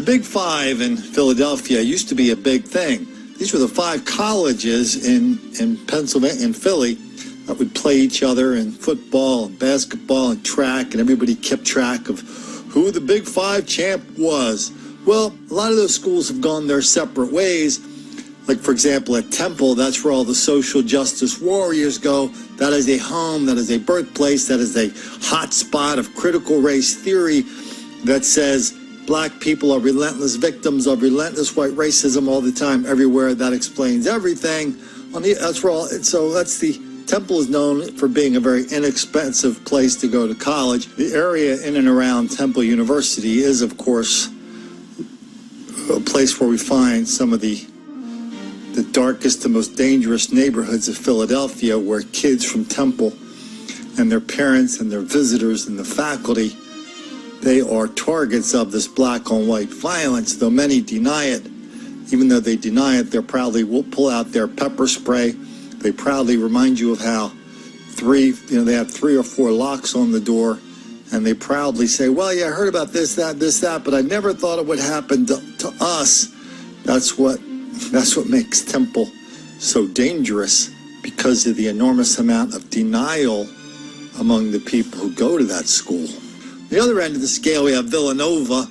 The Big Five in Philadelphia used to be a big thing. These were the 5 colleges in Pennsylvania, in Philly, that would play each other in football and basketball and track, and everybody kept track of who the Big Five champ was. Well, a lot of those schools have gone their separate ways. Like, for example, at Temple, that's where all the social justice warriors go. That is a home, that is a birthplace, that is a hot spot of critical race theory that says black people are relentless victims of relentless white racism all the time, everywhere. That explains everything. Temple is known for being a very inexpensive place to go to college. The area in and around Temple University is, of course, a place where we find some of the darkest and most dangerous neighborhoods of Philadelphia, where kids from Temple and their parents and their visitors and the faculty, they are targets of this black on white violence, though many deny it. Even though they deny it, they proudly will pull out their pepper spray. They proudly remind you of how they have 3 or 4 locks on the door, and they proudly say, well, yeah, I heard about this, that, but I never thought it would happen to us. That's what makes Temple so dangerous, because of the enormous amount of denial among the people who go to that school. The other end of the scale, we have Villanova.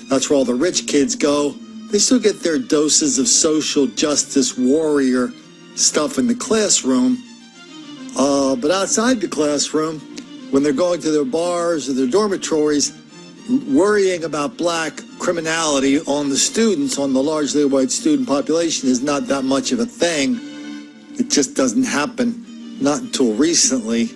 That's where all the rich kids go. They still get their doses of social justice warrior stuff in the classroom. But outside the classroom, when they're going to their bars or their dormitories, worrying about black criminality on the students, on the largely white student population, is not that much of a thing. It just doesn't happen, not until recently,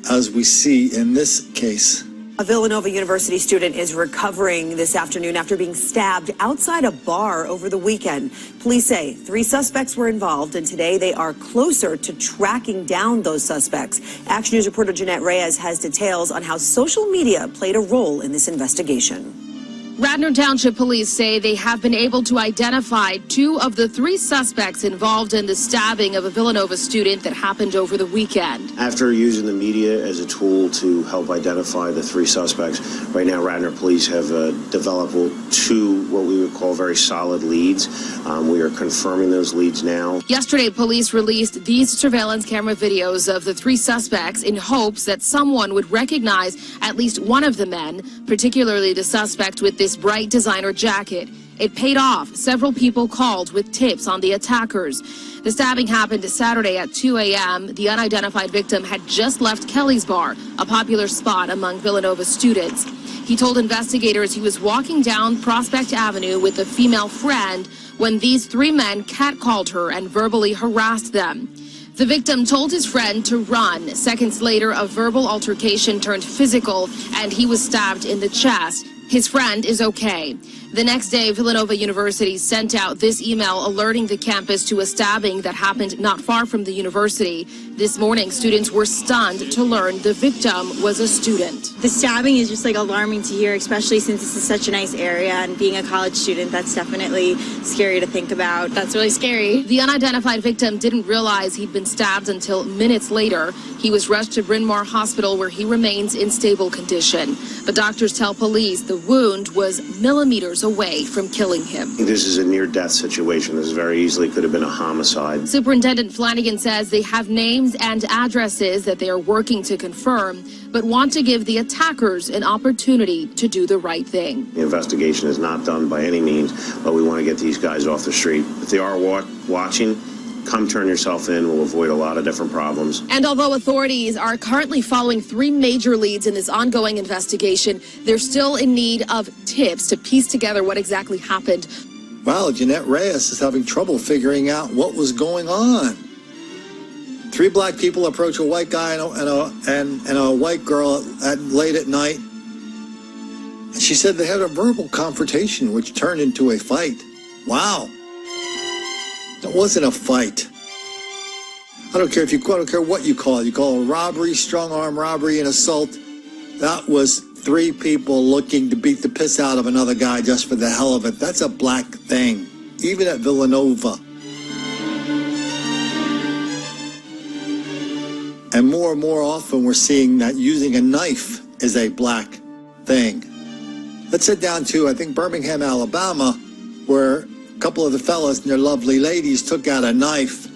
as we see in this case. A Villanova University student is recovering this afternoon after being stabbed outside a bar over the weekend. Police say 3 suspects were involved, and today they are closer to tracking down those suspects. Action News reporter Jeanette Reyes has details on how social media played a role in this investigation. Radnor Township Police say they have been able to identify 2 of the 3 suspects involved in the stabbing of a Villanova student that happened over the weekend. After using the media as a tool to help identify the 3 suspects, right now Radnor Police have developed 2 what we would call very solid leads. We are confirming those leads now. Yesterday, police released these surveillance camera videos of the 3 suspects in hopes that someone would recognize at least one of the men, particularly the suspect with this bright designer jacket. It paid off. Several people called with tips on the attackers. The stabbing happened Saturday at 2 a.m. The unidentified victim had just left Kelly's Bar, a popular spot among Villanova students. He told investigators he was walking down Prospect Avenue with a female friend when these 3 men catcalled her and verbally harassed them. The victim told his friend to run. Seconds later, a verbal altercation turned physical, and he was stabbed in the chest. His friend is okay. The next day, Villanova University sent out this email alerting the campus to a stabbing that happened not far from the university. This morning, students were stunned to learn the victim was a student. The stabbing is just alarming to hear, especially since this is such a nice area, and being a college student, that's definitely scary to think about. That's really scary. The unidentified victim didn't realize he'd been stabbed until minutes later. He was rushed to Bryn Mawr Hospital, where he remains in stable condition. But doctors tell police the wound was millimeters away from killing him. This is a near-death situation. This very easily could have been a homicide. Superintendent Flanagan says they have names and addresses that they are working to confirm, but want to give the attackers an opportunity to do the right thing. The investigation is not done by any means, but we want to get these guys off the street. If they are watching, come turn yourself in. We'll avoid a lot of different problems. And although authorities are currently following 3 major leads in this ongoing investigation, they're still in need of tips to piece together what exactly happened. Wow, Jeanette Reyes is having trouble figuring out what was going on. 3 black people approach a white guy and a white girl late at night. And she said they had a verbal confrontation, which turned into a fight. Wow. It wasn't a fight. I don't care what you call it. You call it a robbery, strong arm robbery, and assault. That was 3 people looking to beat the piss out of another guy just for the hell of it. That's a black thing, even at Villanova. And more often we're seeing that using a knife is a black thing. Let's head down to, I think, Birmingham, Alabama, where a couple of the fellas and their lovely ladies took out a knife.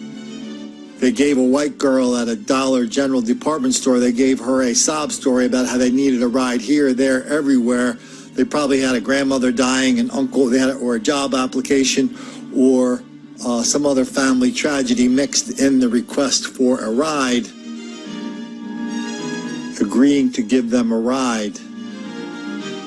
They gave a white girl at a Dollar General department store, they gave her a sob story about how they needed a ride here, there, everywhere. They probably had a grandmother dying, an uncle, or a job application, or some other family tragedy mixed in the request for a ride. Agreeing to give them a ride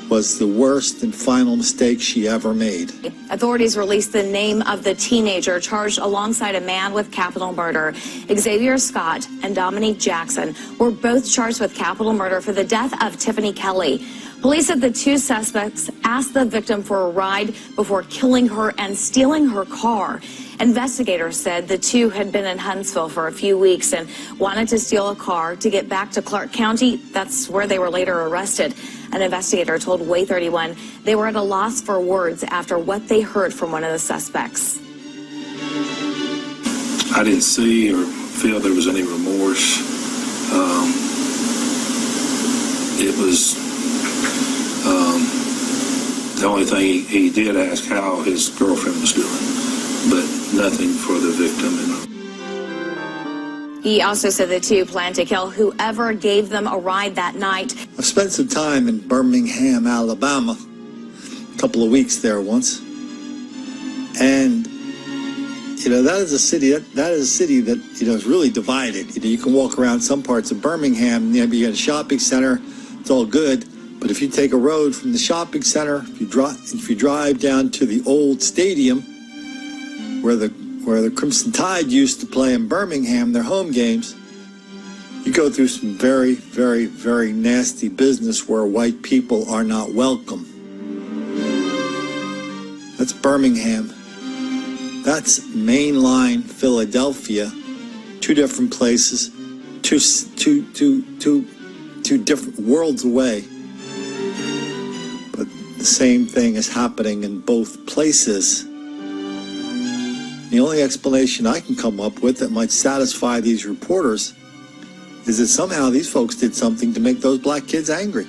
was the worst and final mistake she ever made. Authorities released the name of the teenager charged alongside a man with capital murder. Xavier Scott and Dominique Jackson were both charged with capital murder for the death of Tiffany Kelly. Police said the two suspects asked the victim for a ride before killing her and stealing her car. Investigators said the two had been in Huntsville for a few weeks and wanted to steal a car to get back to Clark County. That's where they were later arrested. An investigator told Way 31 they were at a loss for words after what they heard from one of the suspects. I didn't see or feel there was any remorse. It was the only thing he did ask how his girlfriend was doing, but nothing for the victim. He also said the two planned to kill whoever gave them a ride that night. I've spent some time in Birmingham, Alabama, a couple of weeks there once. And, that is a city that is really divided. You can walk around some parts of Birmingham, you got a shopping center, it's all good. But if you take a road from the shopping center, if you drive down to the old stadium where the Crimson Tide used to play in Birmingham, their home games, you go through some very, very, very nasty business where white people are not welcome. That's Birmingham. That's mainline Philadelphia. Two different places, two different worlds away. But the same thing is happening in both places. The only explanation I can come up with that might satisfy these reporters is that somehow these folks did something to make those black kids angry.